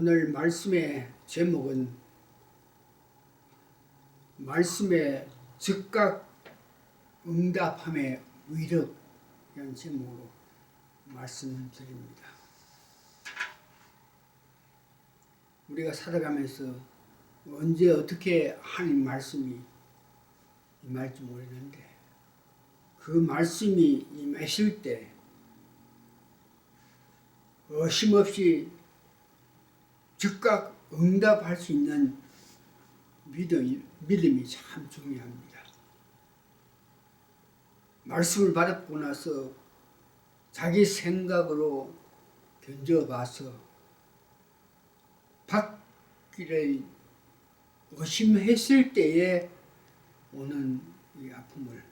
오늘 말씀의 제목은 말씀의 즉각 응답함의 위력이라는 제목으로 말씀드립니다. 우리가 살아가면서 언제 어떻게 하나님 말씀이 임할지 모르는데 그 말씀이 임하실 때 어심없이 즉각 응답할 수 있는 믿음이 참 중요합니다. 말씀을 받았고 나서 자기 생각으로 견뎌봐서 받기를 의심했을 때에 오는 이 아픔을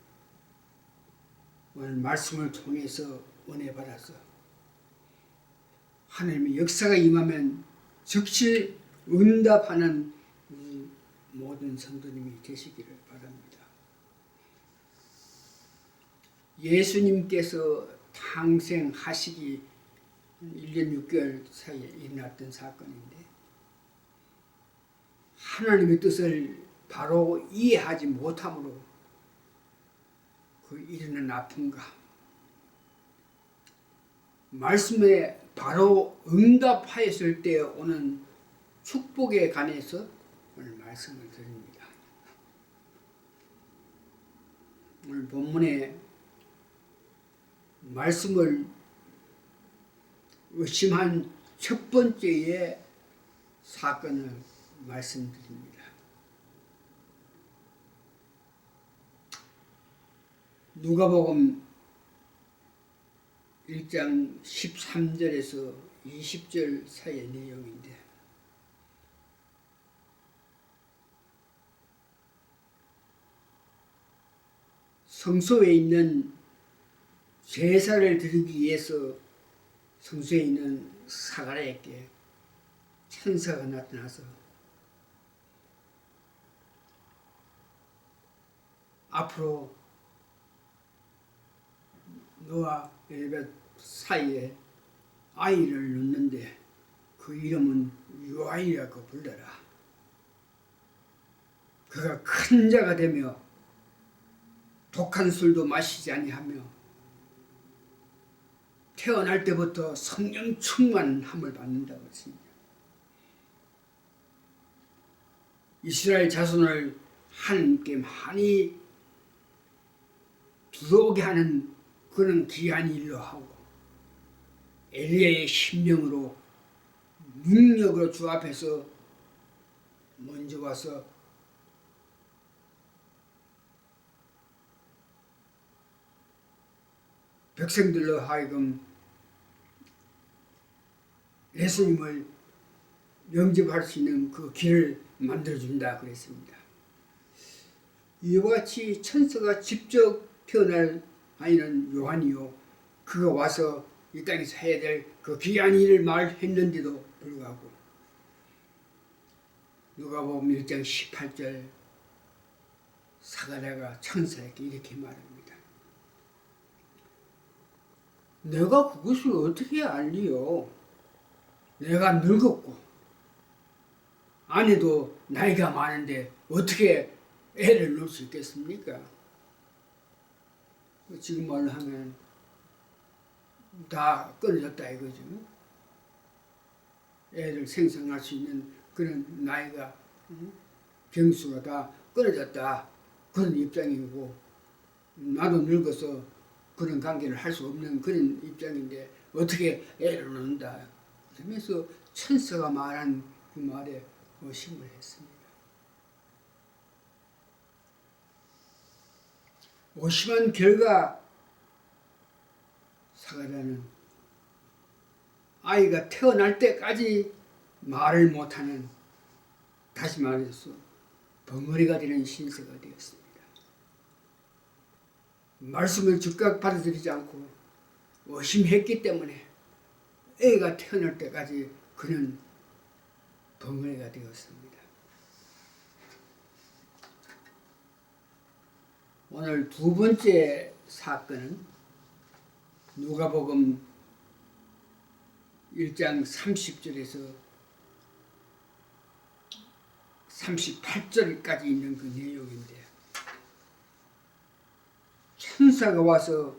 오늘 말씀을 통해서 은혜 받아서 하나님의 역사가 임하면 즉시 응답하는 모든 성도님이 되시기를 바랍니다. 예수님께서 탄생하시기 1년 6개월 사이에 일어났던 사건인데 하나님의 뜻을 바로 이해하지 못함으로 그 일어난 아픔과 말씀에 바로 응답하였을 때 오는 축복에 관해서 오늘 말씀을 드립니다. 오늘 본문에 말씀을 의심한 첫 번째의 사건을 말씀드립니다. 누가복음 1장 13절에서 20절 사이의 내용인데 성소에 있는 제사를 드리기 위해서 성소에 있는 사가랴에게 천사가 나타나서 앞으로 너와 엘리베 사이에 아이를 낳는데 그 이름은 요한이라고 불러라. 그가 큰 자가 되며 독한 술도 마시지 아니하며 태어날 때부터 성령 충만함을 받는다고 했습니다. 이스라엘 자손을 하나님께 많이 들어오게 하는 그런 귀한 일로 하고 엘리야의 심령으로 능력으로 주 앞에서 먼저 와서 백성들로 하여금 예수님을 영접할 수 있는 그 길을 만들어준다 그랬습니다. 이와 같이 천사가 직접 태어날 아이는 요한이요 그가 와서 이 땅에서 해야 될 그 귀한 일을 말했는데도 불구하고 누가복음 1장 18절 사가랴가 천사에게 이렇게 말합니다. 내가 그것을 어떻게 알리요? 내가 늙었고 아내도 나이가 많은데 어떻게 애를 낳을 수 있겠습니까? 지금 말로 하면 다 끊어졌다 이거죠. 애를 생성할 수 있는 그런 나이가 경수가 다 끊어졌다 그런 입장이고 나도 늙어서 그런 관계를 할 수 없는 그런 입장인데 어떻게 애를 낳는다 그러면서 천사가 말한 그 말에 의심을 했습니다. 의심한 결과 사가랴는 아이가 태어날 때까지 말을 못하는 다시 말해서 벙어리가 되는 신세가 되었습니다. 말씀을 즉각 받아들이지 않고 의심했기 때문에 애가 태어날 때까지 그는 벙어리가 되었습니다. 오늘 두 번째 사건은 누가복음 1장 30절에서 38절까지 있는 그 내용인데, 천사가 와서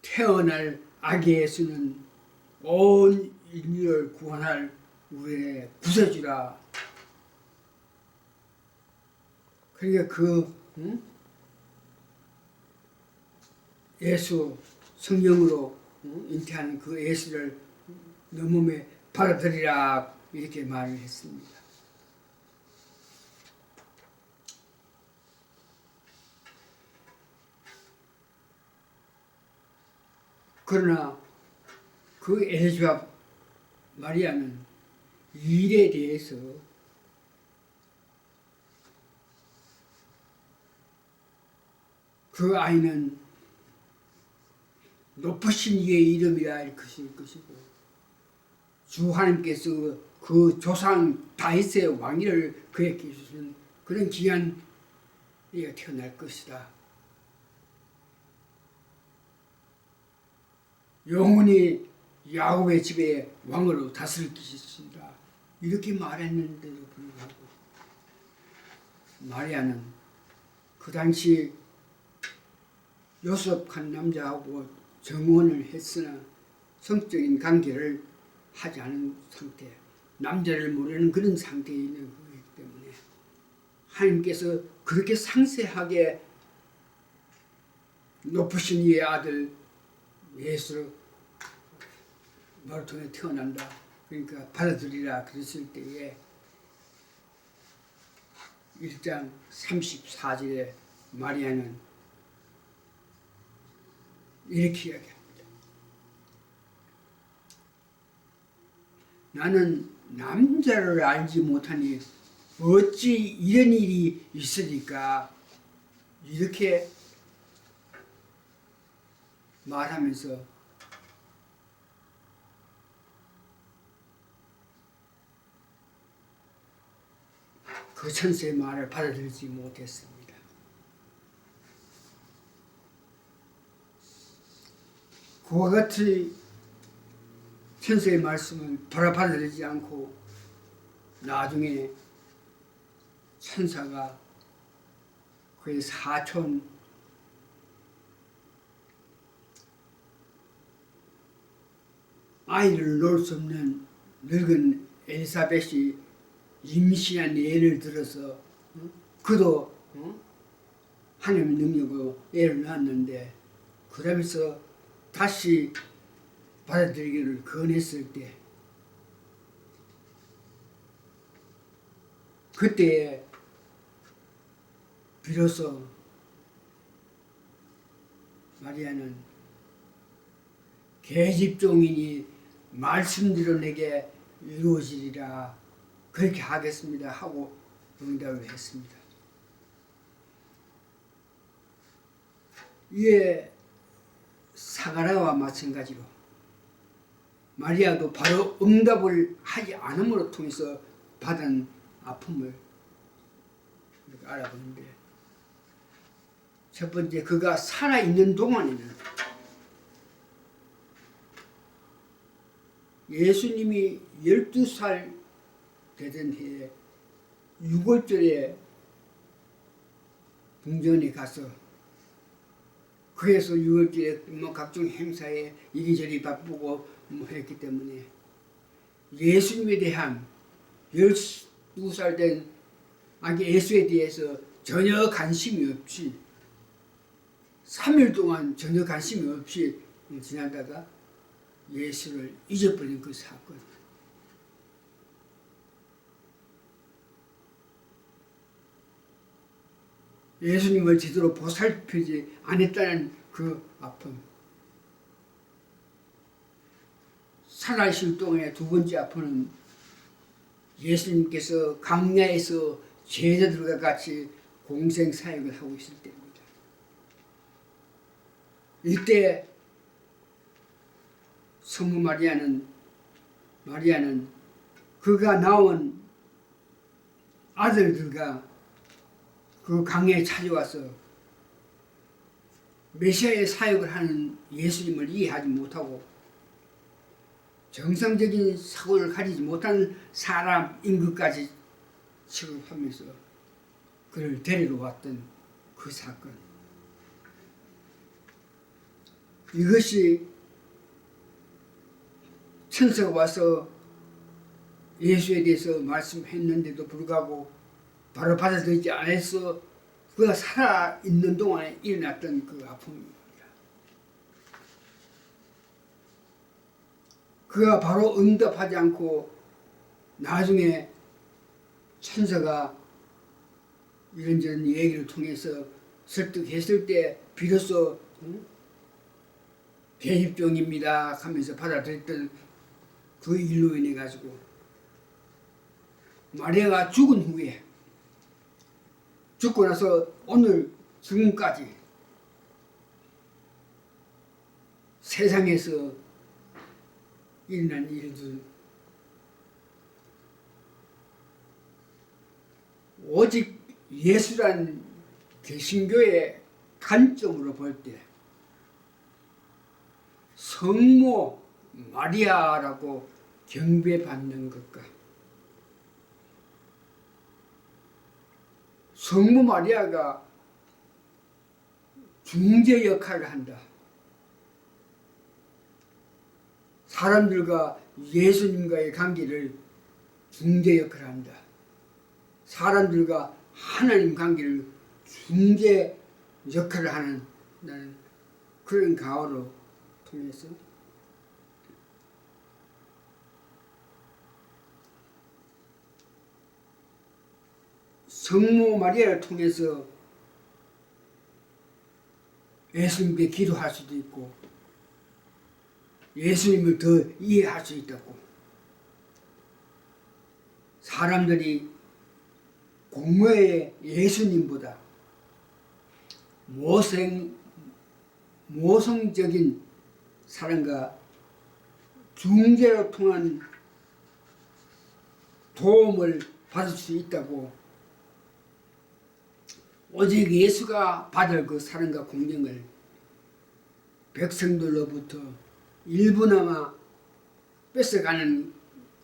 태어날 아기 예수는 온 인류를 구원할 우리의 구세주라. 그러니까 예수 성령으로 잉태하는 그 예수를 너 몸에 받아들이라 이렇게 말을 했습니다. 그러나 그 엘리자베 마리아는 이 일에 대해서 그 아이는 높으신 이의 이름이라 할 것일 것이고, 주 하나님께서 그 조상 다윗의 왕위를 그에게 주신 그런 귀한 이가 태어날 것이다. 영원히 야곱의 집에 왕으로 다스릴 것이다. 이렇게 말했는데도 불구하고 마리아는 그 당시 요셉 한 남자하고 정혼을 했으나 성적인 관계를 하지 않은 상태, 남자를 모르는 그런 상태에 있는 거기 때문에 하나님께서 그렇게 상세하게 높으신 이의 아들 예수를 너를 통해 태어난다, 그러니까 받아들이라 그랬을 때에 1장 34절에 마리아는 이렇게 이야기합니다. 나는 남자를 알지 못하니 어찌 이런 일이 있으리까, 이렇게 말하면서 그 천사의 말을 받아들이지 못했습니다. 그와 같이 천사의 말씀을 받아들이지 않고 나중에 천사가 그의 사촌 아이를 놓을 수 없는 늙은 엘리사벳이 임신한 예를 들어서 그도 하나님의 능력으로 애를 낳았는데, 그러면서 다시 받아들이기를 권했을 때 그때 비로소 마리아는 계집종이니 말씀대로 내게 이루어지리라 그렇게 하겠습니다 하고 응답을 했습니다. 이에 사가랴와 마찬가지로 마리아도 바로 응답을 하지 않음으로 통해서 받은 아픔을 이렇게 알아보는데, 첫 번째, 그가 살아있는 동안에는 예수님이 12살 되던 해에 6월절에 궁전에 가서, 그래서 6월절에 뭐 각종 행사에 이리저리 바쁘고 뭐 했기 때문에 예수님에 대한 12살 된 아기 예수에 대해서 전혀 관심이 없이 3일 동안 전혀 관심이 없이 지나다가 예수를 잊어버린 그 사건. 예수님을 제대로 보살피지 않았다는 그 아픔. 살아있을 동안의 두 번째 아픔은 예수님께서 광야에서 제자들과 같이 공생 사역을 하고 있을 때입니다. 이때 성모 마리아는 그가 낳은 아들들과 그 광야에 찾아와서 메시아의 사역을 하는 예수님을 이해하지 못하고 정상적인 사고를 가지지 못한 사람인 것까지 취급하면서 그를 데리러 왔던 그 사건. 이것이 천사가 와서 예수에 대해서 말씀했는데도 불구하고 바로 받아들이지 않아서 그가 살아있는 동안에 일어났던 그 아픔입니다. 그가 바로 응답하지 않고 나중에 천사가 이런저런 얘기를 통해서 설득했을 때 비로소 대입종입니다 하면서 받아들였던 그 일로 인해 가지고 마리아가 죽은 후에 죽고 나서 오늘 지금까지 세상에서 일어난 일들 오직 예수란 개신교의 관점으로 볼 때 성모 마리아라고 경배받는 것과 성모 마리아가 중재 역할을 한다. 사람들과 예수님과의 관계를 중재 역할을 한다. 사람들과 하나님 관계를 중재 역할을 하는 그런 가오로 통해서 성모 마리아를 통해서 예수님께 기도할 수도 있고 예수님을 더 이해할 수 있다고. 사람들이 공허의 예수님보다 모성적인 사람과 중재로 통한 도움을 받을 수 있다고. 오직 예수가 받을 그 사랑과 공경을 백성들로부터 일부나마 뺏어가는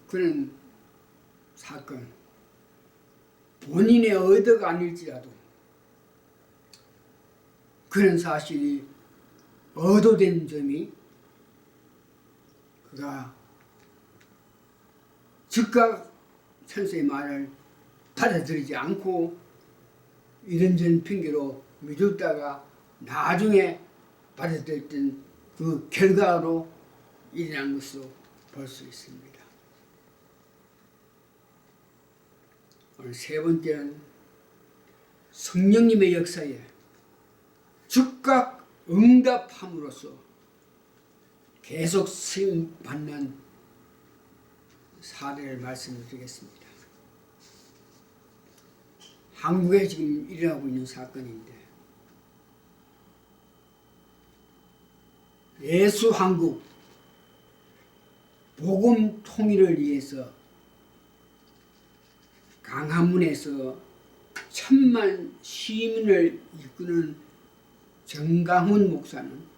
그런 사건, 본인의 의도가 아닐지라도 그런 사실이 의도된 점이 그가 즉각 천사의 말을 받아들이지 않고 이런저런 핑계로 미뤘다가 나중에 받아들였던 그 결과로 일어난 것으로 볼 수 있습니다. 오늘 세 번째는 성령님의 역사에 즉각 응답함으로써 계속 쓰임받는 사례를 말씀드리겠습니다. 한국에 지금 일어나고 있는 사건인데 예수 한국 복음 통일을 위해서 강화문에서 1000만 시민을 이끄는 정강훈 목사는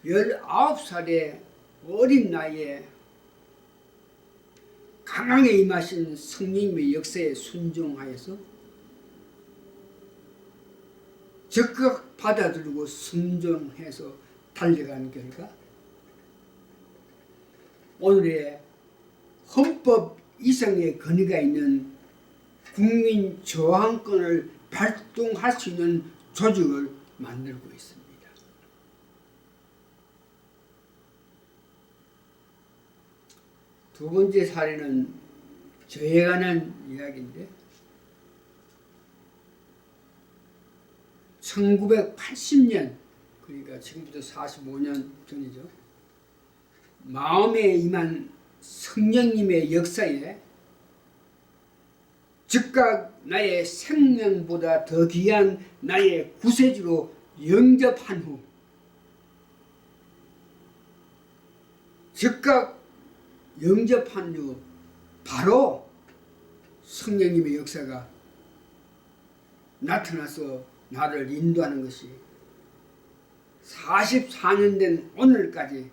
19살의 어린 나이에 강하게 임하신 성령님의 역사에 순종하여서 적극 받아들이고 순종해서 달려간 결과 오늘의 헌법 이상의 권위가 있는 국민 저항권을 발동할 수 있는 조직을 만들고 있습니다. 두 번째 사례는 저에 관한 이야기인데 1980년 그러니까 지금부터 45년 전이죠. 마음에 임한 성령님의 역사에 즉각 나의 생명보다 더 귀한 나의 구세주로 영접한 후 즉각 영접한 후 바로 성령님의 역사가 나타나서 나를 인도하는 것이 44년 된 오늘까지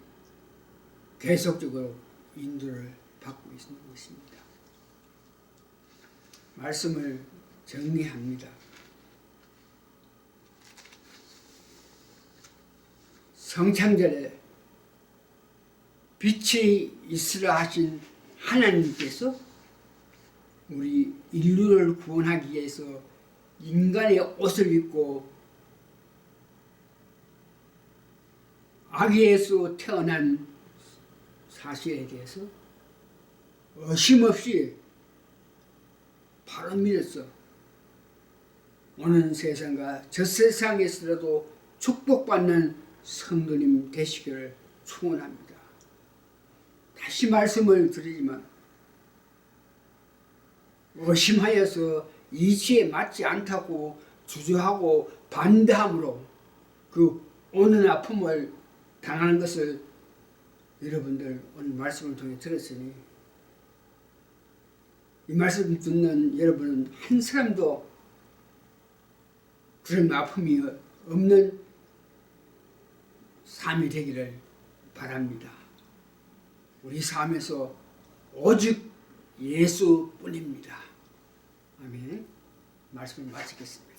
계속적으로 인도를 받고 있는 것입니다. 말씀을 정리합니다. 성창절에 빛이 있으라 하신 하나님께서 우리 인류를 구원하기 위해서 인간의 옷을 입고 아기에서 태어난 사실에 대해서 의심없이 바로 믿었어. 오는 세상과 저 세상에서라도 축복받는 성도님 되시기를 축원합니다. 다시 말씀을 드리지만 의심하여서 이치에 맞지 않다고 주저하고 반대함으로 그 오는 아픔을 당하는 것을 여러분들 오늘 말씀을 통해 들었으니 이 말씀 듣는 여러분은 한 사람도 그런 아픔이 없는 삶이 되기를 바랍니다. 우리 삶에서 오직 예수뿐입니다. 아멘. 말씀을 마치겠습니다.